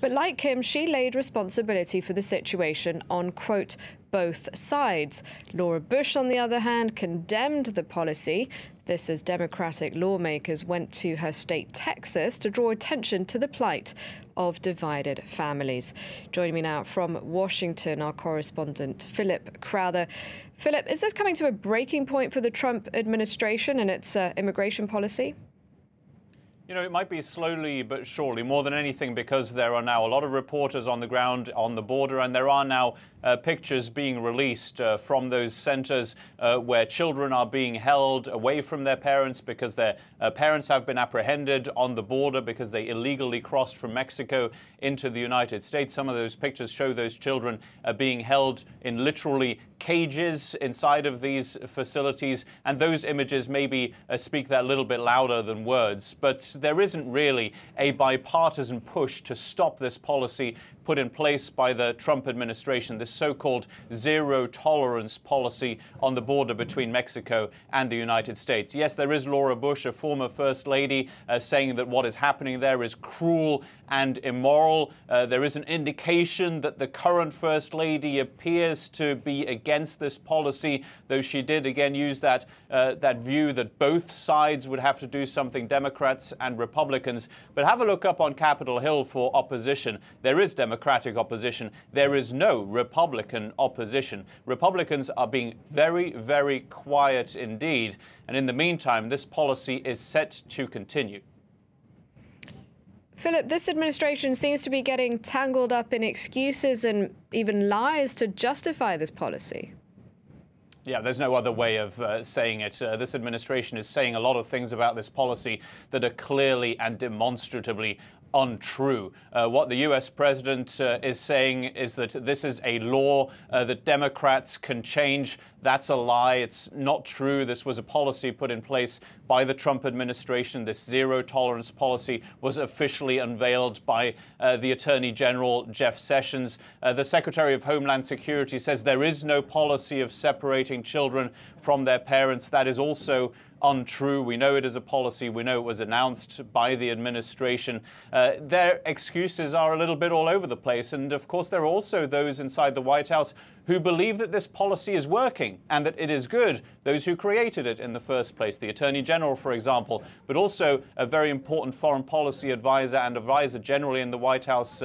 But like him, she laid responsibility for the situation on, quote, both sides. Laura Bush, on the other hand, condemned the policy. This as Democratic lawmakers went to her state, Texas, to draw attention to the plight of divided families. Joining me now from Washington, our correspondent, Philip Crowther. Philip, is this coming to a breaking point for the Trump administration and its immigration policy? You know, it might be slowly but surely, more than anything, because there are now a lot of reporters on the ground on the border, and there are now pictures being released from those centers where children are being held away from their parents because their parents have been apprehended on the border because they illegally crossed from Mexico into the United States. Some of those pictures show those children being held in literally cages inside of these facilities, and those images maybe speak that little bit louder than words. But there isn't really a bipartisan push to stop this policy put in place by the Trump administration, this so-called zero tolerance policy on the border between Mexico and the United States. Yes, there is Laura Bush, a former First Lady, saying that what is happening there is cruel and immoral. There is an indication that the current First Lady appears to be against this policy, though she did again use that view that both sides would have to do something, Democrats and Republicans. But have a look up on Capitol Hill for opposition. There is Democratic opposition. There is no Republican opposition. Republicans are being very, very quiet indeed. And in the meantime, this policy is set to continue. Philip, this administration seems to be getting tangled up in excuses and even lies to justify this policy. Yeah, there's no other way of saying it. This administration is saying a lot of things about this policy that are clearly and demonstratively untrue. What the U.S. president is saying is that this is a law that Democrats can change. That's a lie. It's not true. This was a policy put in place by the Trump administration. This zero tolerance policy was officially unveiled by the Attorney General, Jeff Sessions. The Secretary of Homeland Security says there is no policy of separating children from their parents. That is also untrue. We know it is a policy. We know it was announced by the administration. Their excuses are a little bit all over the place. And of course, there are also those inside the White House who believe that this policy is working and that it is good, those who created it in the first place, the Attorney General, for example, but also a very important foreign policy advisor and advisor generally in the White House,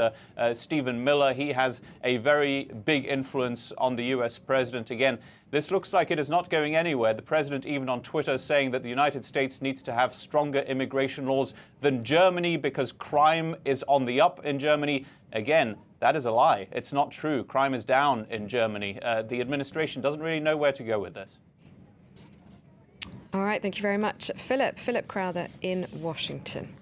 Stephen Miller. He has a very big influence on the U.S. president. Again, this looks like it is not going anywhere. The president even on Twitter saying that the United States needs to have stronger immigration laws than Germany because crime is on the up in Germany. Again, that is a lie. It's not true. Crime is down in Germany. The administration doesn't really know where to go with this. All right. Thank you very much, Philip. Philip Crowther in Washington.